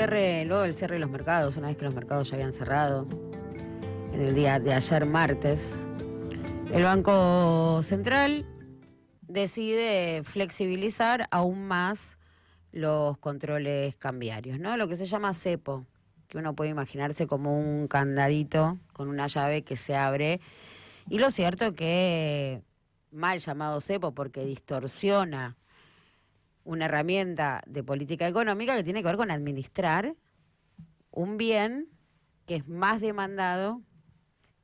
luego del cierre de los mercados, una vez que los mercados ya habían cerrado, en el día de ayer martes, el Banco Central decide flexibilizar aún más los controles cambiarios, ¿no? Lo que se llama cepo, que uno puede imaginarse como un candadito con una llave que se abre. Y lo cierto que, mal llamado cepo, porque distorsiona una herramienta de política económica que tiene que ver con administrar un bien que es más demandado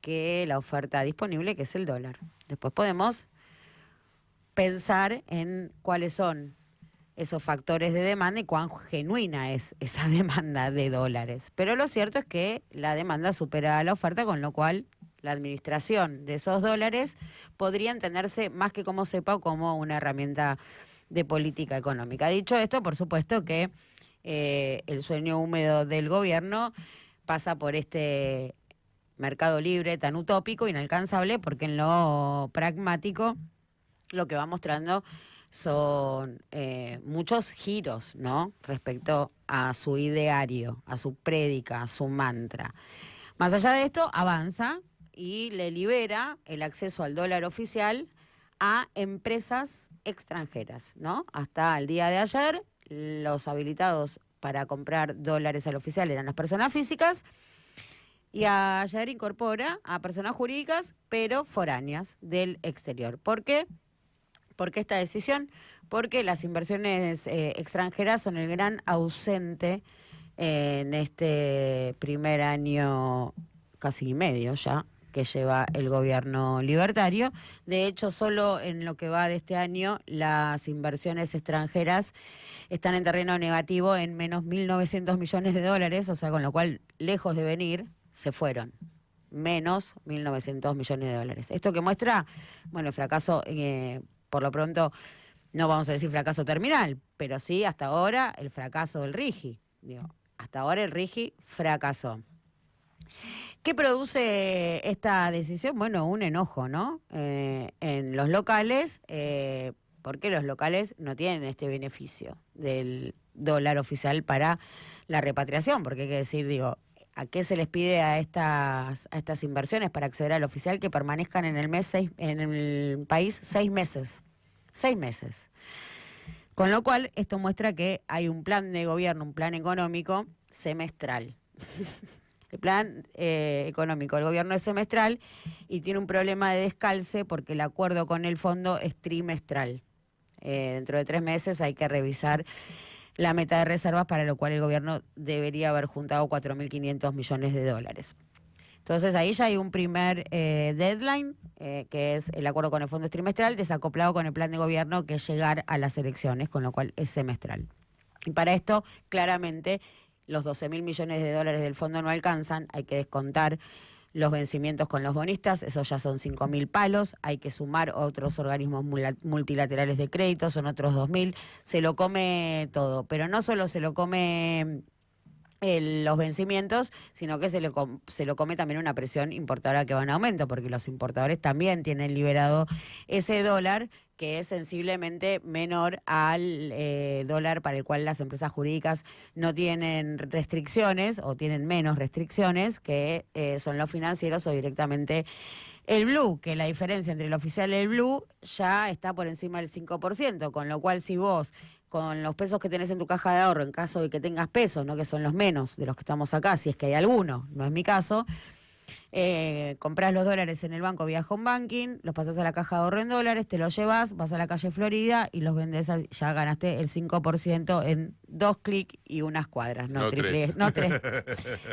que la oferta disponible, que es el dólar. Después podemos pensar en cuáles son esos factores de demanda y cuán genuina es esa demanda de dólares. Pero lo cierto es que la demanda supera a la oferta, con lo cual la administración de esos dólares podría entenderse más que como cepo como una herramienta de política económica. Dicho esto, por supuesto que el sueño húmedo del gobierno pasa por este mercado libre tan utópico, inalcanzable, porque en lo pragmático lo que va mostrando son muchos giros, ¿no?, respecto a su ideario, a su prédica, a su mantra. Más allá de esto, avanza y le libera el acceso al dólar oficial a empresas extranjeras, ¿no? Hasta el día de ayer, los habilitados para comprar dólares al oficial eran las personas físicas, y ayer incorpora a personas jurídicas, pero foráneas del exterior. ¿Por qué? ¿Por qué esta decisión? Porque las inversiones extranjeras son el gran ausente en este primer año, casi y medio ya, que lleva el gobierno libertario. De hecho, solo en lo que va de este año, las inversiones extranjeras están en terreno negativo en menos 1.900 millones de dólares, o sea, con lo cual, lejos de venir, se fueron. Menos 1.900 millones de dólares. Esto que muestra, bueno, el fracaso, por lo pronto, no vamos a decir fracaso terminal, pero sí, hasta ahora, el fracaso del RIGI. Digo, hasta ahora el RIGI fracasó. ¿Qué produce esta decisión? Bueno, un enojo, ¿no? En los locales, porque los locales no tienen este beneficio del dólar oficial para la repatriación, porque hay que decir, digo, ¿a qué se les pide a estas inversiones para acceder al oficial? Que permanezcan en el país 6 meses. 6 meses. Con lo cual, esto muestra que hay un plan de gobierno, un plan económico semestral. El plan económico del gobierno es semestral y tiene un problema de descalce porque el acuerdo con el fondo es trimestral. Dentro de 3 meses hay que revisar la meta de reservas, para lo cual el gobierno debería haber juntado 4.500 millones de dólares. Entonces ahí ya hay un primer deadline, que es el acuerdo con el fondo trimestral, desacoplado con el plan de gobierno, que es llegar a las elecciones, con lo cual es semestral. Y para esto, claramente, los 12.000 millones de dólares del fondo no alcanzan, hay que descontar los vencimientos con los bonistas, esos ya son 5.000 palos, hay que sumar otros organismos multilaterales de crédito, son otros 2.000, se lo come todo, pero no solo se lo come los vencimientos, sino que se lo come también una presión importadora que va en aumento, porque los importadores también tienen liberado ese dólar que es sensiblemente menor al dólar para el cual las empresas jurídicas no tienen restricciones o tienen menos restricciones, que son los financieros o directamente el blue, que la diferencia entre el oficial y el blue ya está por encima del 5%, con lo cual si vos, con los pesos que tenés en tu caja de ahorro, en caso de que tengas pesos, ¿no?, que son los menos de los que estamos acá, si es que hay alguno, no es mi caso, comprás los dólares en el banco vía home banking, los pasás a la caja de ahorro en dólares, te los llevas, vas a la calle Florida y los vendés, ya ganaste el 5% en 2 clics y unas cuadras, no 3,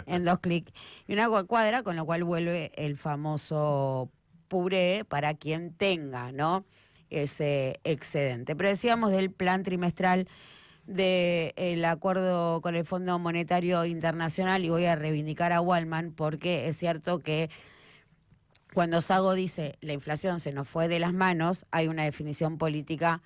en 2 clics y una cuadra, con lo cual vuelve el famoso puré para quien tenga, ¿no?, ese excedente. Pero decíamos del plan trimestral del acuerdo con el Fondo Monetario Internacional, y voy a reivindicar a Wallman, porque es cierto que cuando Sago dice la inflación se nos fue de las manos, hay una definición política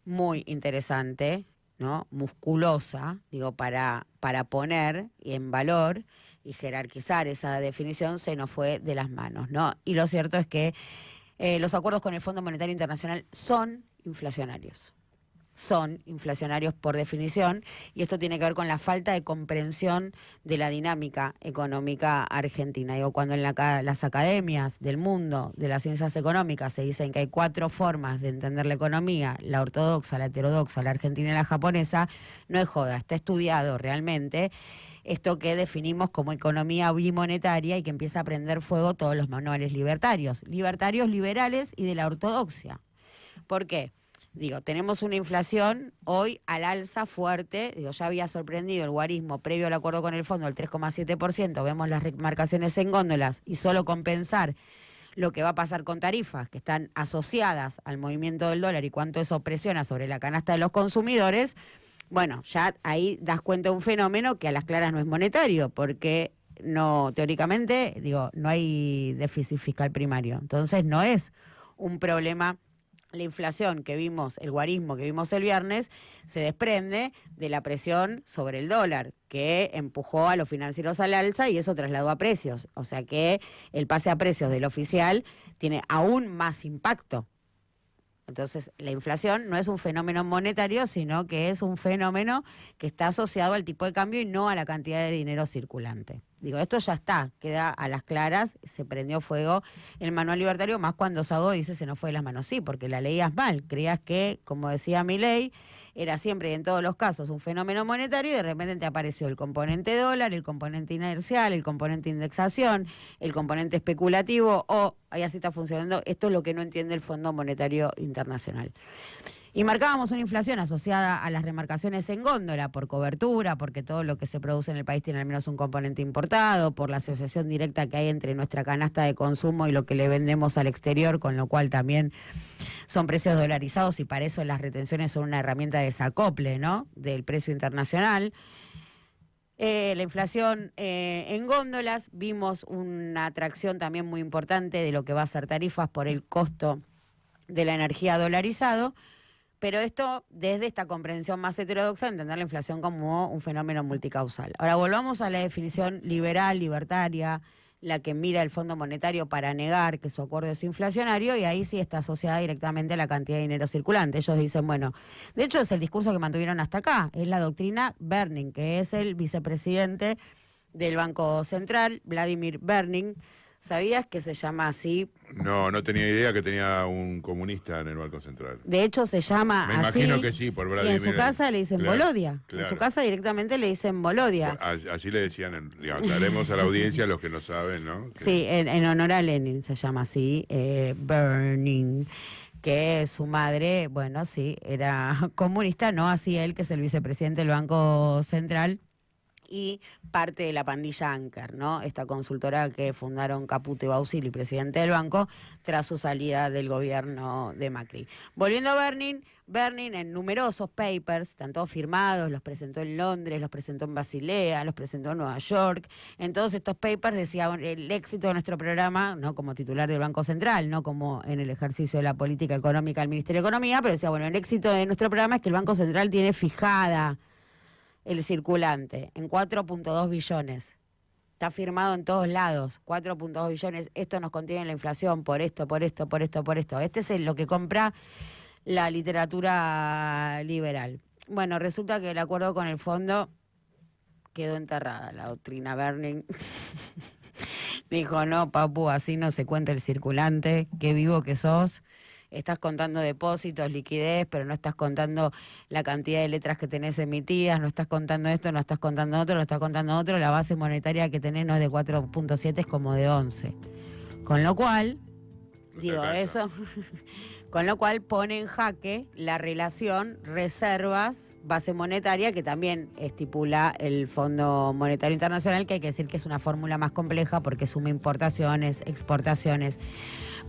muy interesante, ¿no?, musculosa, digo, para poner en valor y jerarquizar esa definición, se nos fue de las manos, ¿no? Y lo cierto es que los acuerdos con el Fondo Monetario Internacional son inflacionarios. son inflacionarios por definición, y esto tiene que ver con la falta de comprensión de la dinámica económica argentina. Digo, cuando en las academias del mundo de las ciencias económicas se dicen que hay 4 formas de entender la economía, la ortodoxa, la heterodoxa, la argentina y la japonesa, no es joda, está estudiado realmente esto que definimos como economía bimonetaria y que empieza a prender fuego todos los manuales libertarios, liberales y de la ortodoxia. ¿Por qué? Digo, tenemos una inflación hoy al alza fuerte. Digo, ya había sorprendido el guarismo previo al acuerdo con el fondo el 3,7%. Vemos las remarcaciones en góndolas y solo con pensar lo que va a pasar con tarifas que están asociadas al movimiento del dólar y cuánto eso presiona sobre la canasta de los consumidores, bueno, ya ahí das cuenta de un fenómeno que a las claras no es monetario, porque no, teóricamente, digo, no hay déficit fiscal primario. Entonces no es un problema. La inflación que vimos, el guarismo que vimos el viernes, se desprende de la presión sobre el dólar, que empujó a los financieros al alza y eso trasladó a precios. O sea que el pase a precios del oficial tiene aún más impacto. Entonces, la inflación no es un fenómeno monetario, sino que es un fenómeno que está asociado al tipo de cambio y no a la cantidad de dinero circulante. Digo, esto ya está, queda a las claras, se prendió fuego el manual libertario, más cuando Sago dice se nos fue de las manos. Sí, porque la leías mal, creías que, como decía Milei, era siempre y en todos los casos un fenómeno monetario y de repente te apareció el componente dólar, el componente inercial, el componente indexación, el componente especulativo, ahí así está funcionando. Esto es lo que no entiende el Fondo Monetario Internacional. Y marcábamos una inflación asociada a las remarcaciones en góndola por cobertura, porque todo lo que se produce en el país tiene al menos un componente importado, por la asociación directa que hay entre nuestra canasta de consumo y lo que le vendemos al exterior, con lo cual también son precios dolarizados y para eso las retenciones son una herramienta de desacople, ¿no?, del precio internacional. La inflación en góndolas, vimos una atracción también muy importante de lo que va a ser tarifas por el costo de la energía dolarizado. Pero esto desde esta comprensión más heterodoxa de entender la inflación como un fenómeno multicausal. Ahora volvamos a la definición liberal, libertaria, la que mira el Fondo Monetario para negar que su acuerdo es inflacionario, y ahí sí está asociada directamente a la cantidad de dinero circulante. Ellos dicen, bueno, de hecho es el discurso que mantuvieron hasta acá, es la doctrina Berning, que es el vicepresidente del Banco Central, Vladimir Berning. ¿Sabías que se llama así? No tenía idea que tenía un comunista en el Banco Central. De hecho se llama así. Me imagino que sí, por Vladimir. Y en su casa le dicen Volodia. Claro. En su casa directamente le dicen Volodia. Así le decían, aclaremos a la audiencia, los que no saben, ¿no? Que... Sí, en honor a Lenin se llama así, Berning, que su madre, bueno, sí, era comunista, no así él, que es el vicepresidente del Banco Central, y parte de la pandilla Anker, ¿no? Esta consultora que fundaron Caputo y Bausili, presidente del banco, tras su salida del gobierno de Macri. Volviendo a Berning en numerosos papers, están todos firmados, los presentó en Londres, los presentó en Basilea, los presentó en Nueva York. En todos estos papers decía el éxito de nuestro programa, no como titular del Banco Central, no como en el ejercicio de la política económica del Ministerio de Economía, pero decía, bueno, el éxito de nuestro programa es que el Banco Central tiene fijada el circulante en 4.2 billones. Está firmado en todos lados, 4.2 billones. Esto nos contiene la inflación por esto. Este es lo que compra la literatura liberal. Bueno, resulta que el acuerdo con el fondo quedó enterrada. La doctrina Berning dijo, no, papu, así no se cuenta el circulante, qué vivo que sos. Estás contando depósitos, liquidez, pero no estás contando la cantidad de letras que tenés emitidas, no estás contando esto, no estás contando otro, no estás contando otro. La base monetaria que tenés no es de 4.7, es como de 11. Con lo cual, con lo cual pone en jaque la relación reservas, base monetaria, que también estipula el Fondo Monetario Internacional, que hay que decir que es una fórmula más compleja porque suma importaciones, exportaciones.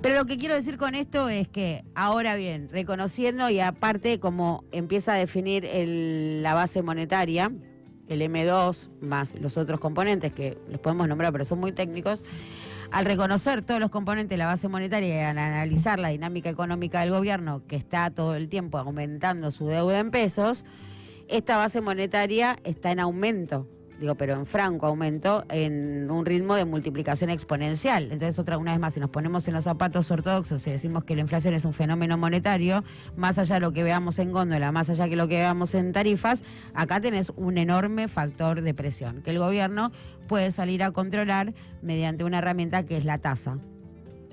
Pero lo que quiero decir con esto es que, ahora bien, reconociendo y aparte como empieza a definir la base monetaria, el M2 más los otros componentes que los podemos nombrar pero son muy técnicos, al reconocer todos los componentes de la base monetaria y al analizar la dinámica económica del gobierno, que está todo el tiempo aumentando su deuda en pesos, esta base monetaria está en aumento. pero en franco aumento, en un ritmo de multiplicación exponencial. Entonces, una vez más, si nos ponemos en los zapatos ortodoxos y decimos que la inflación es un fenómeno monetario, más allá de lo que veamos en góndola, más allá de lo que veamos en tarifas, acá tenés un enorme factor de presión que el gobierno puede salir a controlar mediante una herramienta que es la tasa.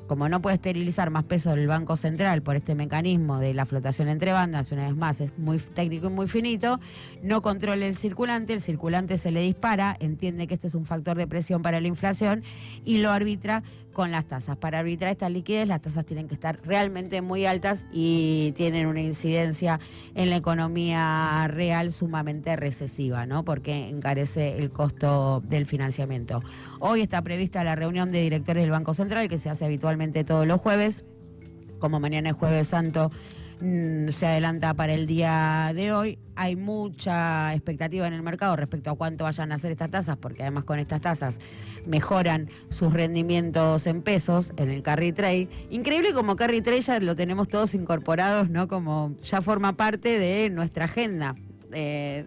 Como no puede esterilizar más peso del Banco Central por este mecanismo de la flotación entre bandas, una vez más es muy técnico y muy finito, no controla el circulante se le dispara, entiende que este es un factor de presión para la inflación y lo arbitra con las tasas. Para arbitrar esta liquidez, las tasas tienen que estar realmente muy altas y tienen una incidencia en la economía real sumamente recesiva, ¿no? Porque encarece el costo del financiamiento. Hoy está prevista la reunión de directores del Banco Central, que se hace habitualmente todos los jueves. Como mañana es Jueves Santo, se adelanta para el día de hoy. Hay mucha expectativa en el mercado respecto a cuánto vayan a hacer estas tasas, porque además con estas tasas mejoran sus rendimientos en pesos en el carry trade. Increíble como carry trade ya lo tenemos todos incorporados, ¿no? Como ya forma parte de nuestra agenda. De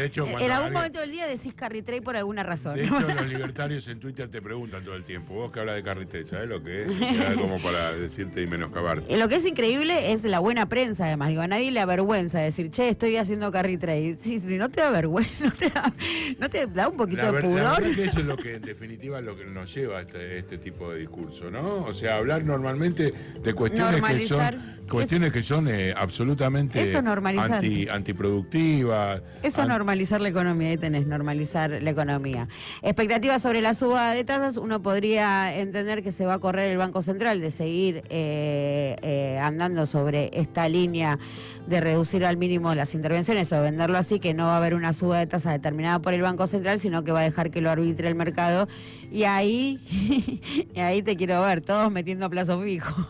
hecho, en algún momento del día decís carry trade por alguna razón. De hecho, los libertarios en Twitter te preguntan todo el tiempo, vos que hablas de carry trade, ¿sabés lo que es? Ya como para decirte y menoscabarte. Lo que es increíble es la buena prensa, además. Digo, a nadie le avergüenza decir, che, estoy haciendo carry trade. Sí, no te da vergüenza, no te da un poquito de pudor. La verdad que eso es lo que, en definitiva, es lo que nos lleva a este tipo de discurso, ¿no? O sea, hablar normalmente de cuestiones que son absolutamente antiproductivas. Eso es normalizar la economía, ahí tenés, normalizar la economía. Expectativas sobre la suba de tasas, uno podría entender que se va a correr el Banco Central de seguir andando sobre esta línea de reducir al mínimo las intervenciones o venderlo así, que no va a haber una suba de tasa determinada por el Banco Central, sino que va a dejar que lo arbitre el mercado. Y ahí te quiero ver, todos metiendo a plazo fijo.